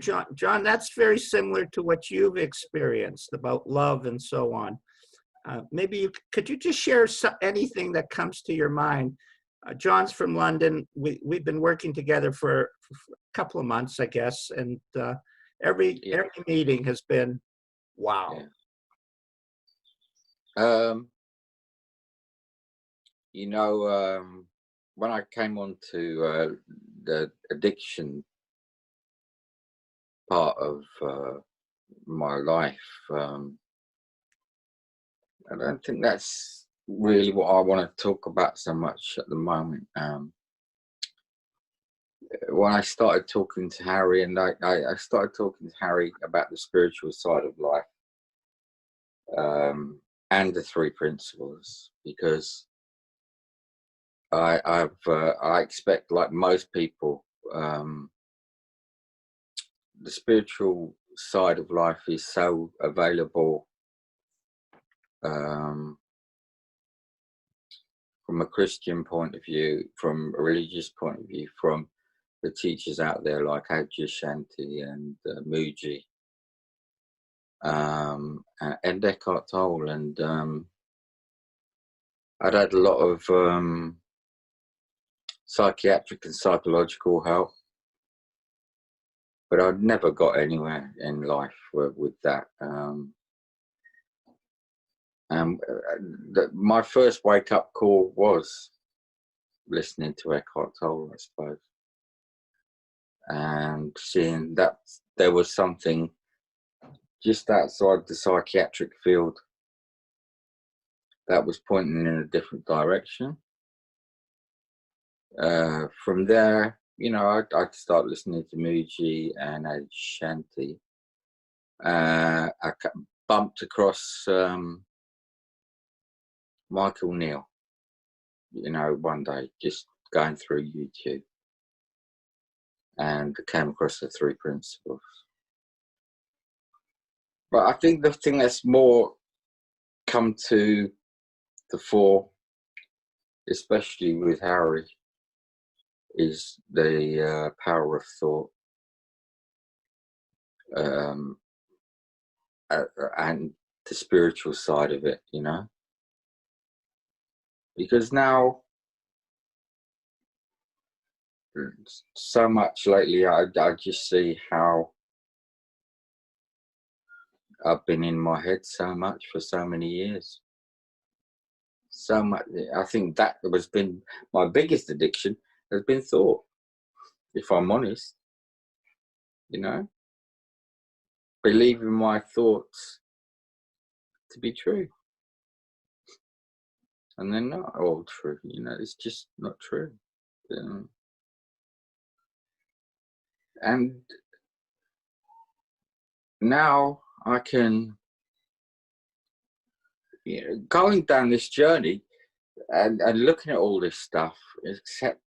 John, that's very similar to what you've experienced about love and so on. Maybe could you just share anything that comes to your mind? John's from London. We've been working together for a couple of months, I guess, and every meeting has been wow. When I came on to the addiction part of my life, I don't think that's really what I want to talk about so much at the moment. When I started talking to Harry, and I started talking to Harry about the spiritual side of life, and the three principles, because I expect, like most people, the spiritual side of life is so available from a Christian point of view, from a religious point of view, from the teachers out there like Ajay Shanti and Muji, and Eckhart Tolle, and I'd had a lot of psychiatric and psychological help, but I'd never got anywhere in life with that. My first wake-up call was listening to Eckhart Tolle, I suppose, and seeing that there was something just outside the psychiatric field that was pointing in a different direction. From there, I'd start listening to Muji and Shanti. I bumped across Michael Neal, one day, just going through YouTube, and came across the three principles. But I think the thing that's more come to the fore, especially with Harry, is the power of thought, and the spiritual side of it, because now, so much lately, I just see how I've been in my head so much for so many years. So much. I think that has been my biggest addiction, has been thought, if I'm honest. Believing my thoughts to be true, and they're not all true. It's just not true. And now I can, going down this journey and looking at all this stuff, except,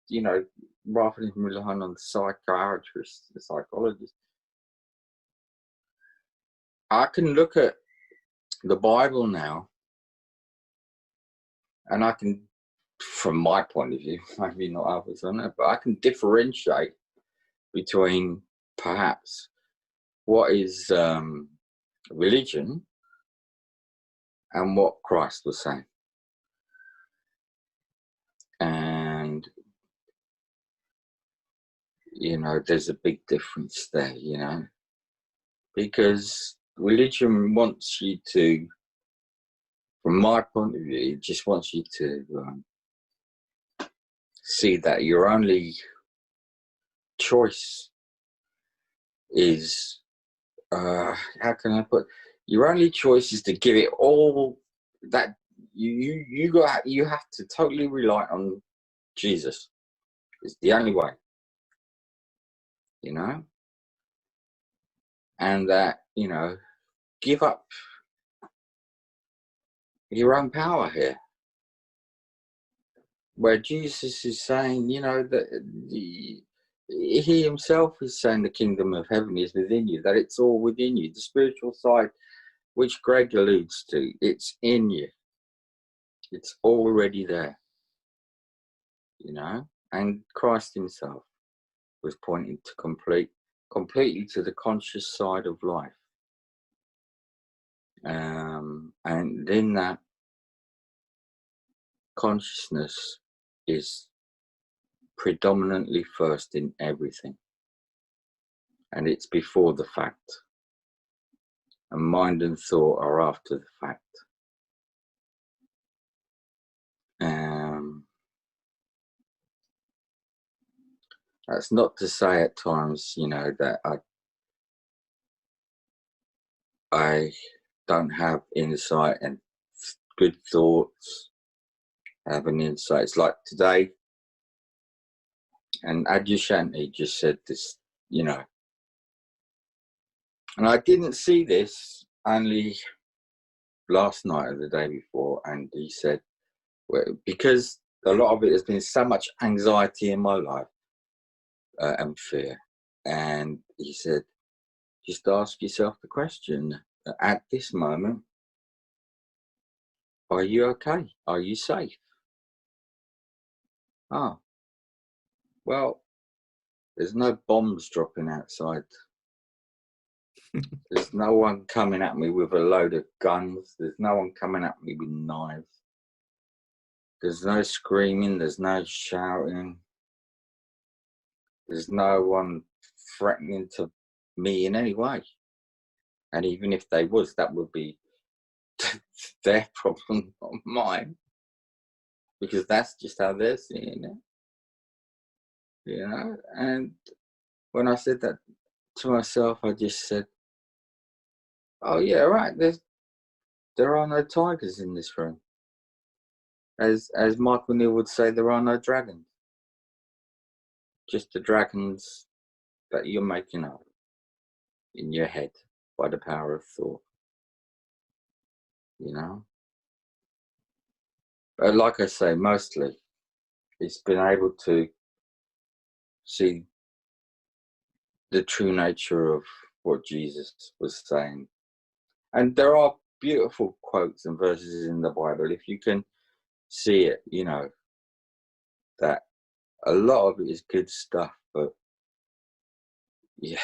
rather than relying on the psychiatrist, the psychologist, I can look at the Bible now, and I can, from my point of view, maybe not others, I don't know, but I can differentiate between perhaps what is religion and what Christ was saying. And, there's a big difference there, because religion wants you to, from my point of view, it just wants you to see that your only choice is, how can I put, your only choice is to give it all, that you have to totally rely on Jesus. It's the only way, and that, give up your own power here, where Jesus is saying, that he himself is saying the kingdom of heaven is within you, that it's all within you. The spiritual side, which Greg alludes to, it's in you. It's already there, and Christ himself was pointing to complete completely to the conscious side of life. And then that consciousness is predominantly first in everything. And it's before the fact. And mind and thought are after the fact. That's not to say at times, that I don't have insight and good thoughts, having insights like today. And Adyashanti just said this, and I didn't see this only last night or the day before. And he said, well, because a lot of it has been so much anxiety in my life and fear. And he said, just ask yourself the question at this moment, are you okay? Are you safe? Oh, well, there's no bombs dropping outside. There's no one coming at me with a load of guns. There's no one coming at me with knives. There's no screaming. There's no shouting. There's no one threatening to me in any way. And even if they was, that would be their problem, not mine. Because that's just how they're seeing it. And when I said that to myself, I just said, oh yeah, right, there are no tigers in this room. As Michael Neal would say, there are no dragons. Just the dragons that you're making up in your head by the power of thought. But like I say, mostly it's been able to see the true nature of what Jesus was saying. And there are beautiful quotes and verses in the Bible. If you can see it, that a lot of it is good stuff, but yeah,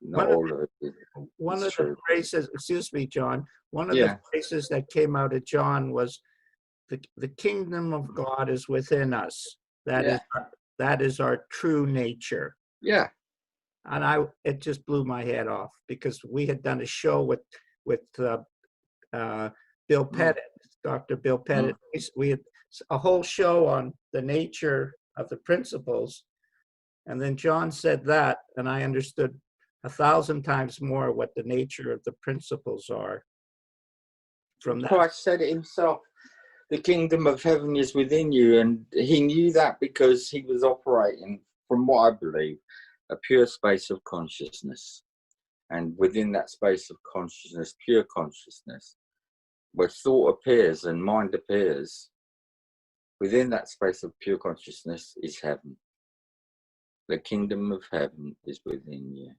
not all of it One is of true. the phrases, excuse me, John, one of Yeah. the phrases that came out of John was, the kingdom of God is within us. That is our true nature. Yeah. And it just blew my head off, because we had done a show with Bill Pettit, Dr. Bill Pettit. We had a whole show on the nature of the principles. And then John said that, and I understood 1,000 times more what the nature of the principles are from that. Christ said it himself. The kingdom of heaven is within you. And he knew that because he was operating, from what I believe, a pure space of consciousness. And within that space of consciousness, pure consciousness, where thought appears and mind appears, within that space of pure consciousness is heaven. The kingdom of heaven is within you.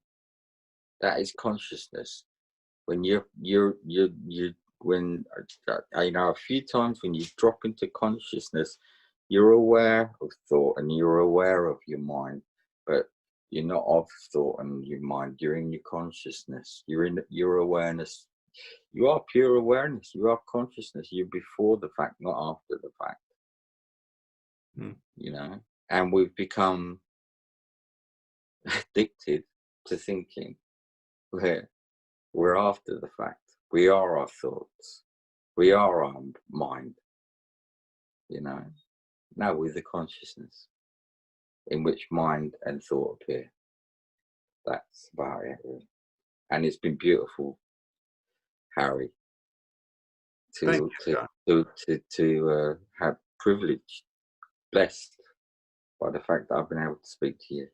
That is consciousness. When when a few times when you drop into consciousness, you're aware of thought and you're aware of your mind, but you're not of thought and your mind. You're in your consciousness. You're in your awareness. You are pure awareness. You are consciousness. You're before the fact, not after the fact. And we've become addicted to thinking where we're after the fact. We are our thoughts. We are our mind. Now we're the consciousness in which mind and thought appear. That's about it, really. And it's been beautiful, Harry, to have privilege, blessed by the fact that I've been able to speak to you.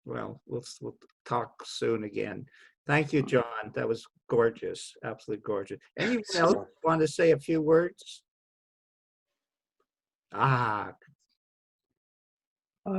Well, we'll talk soon again. Thank you, John. That was gorgeous, absolutely gorgeous. Anyone else want to say a few words?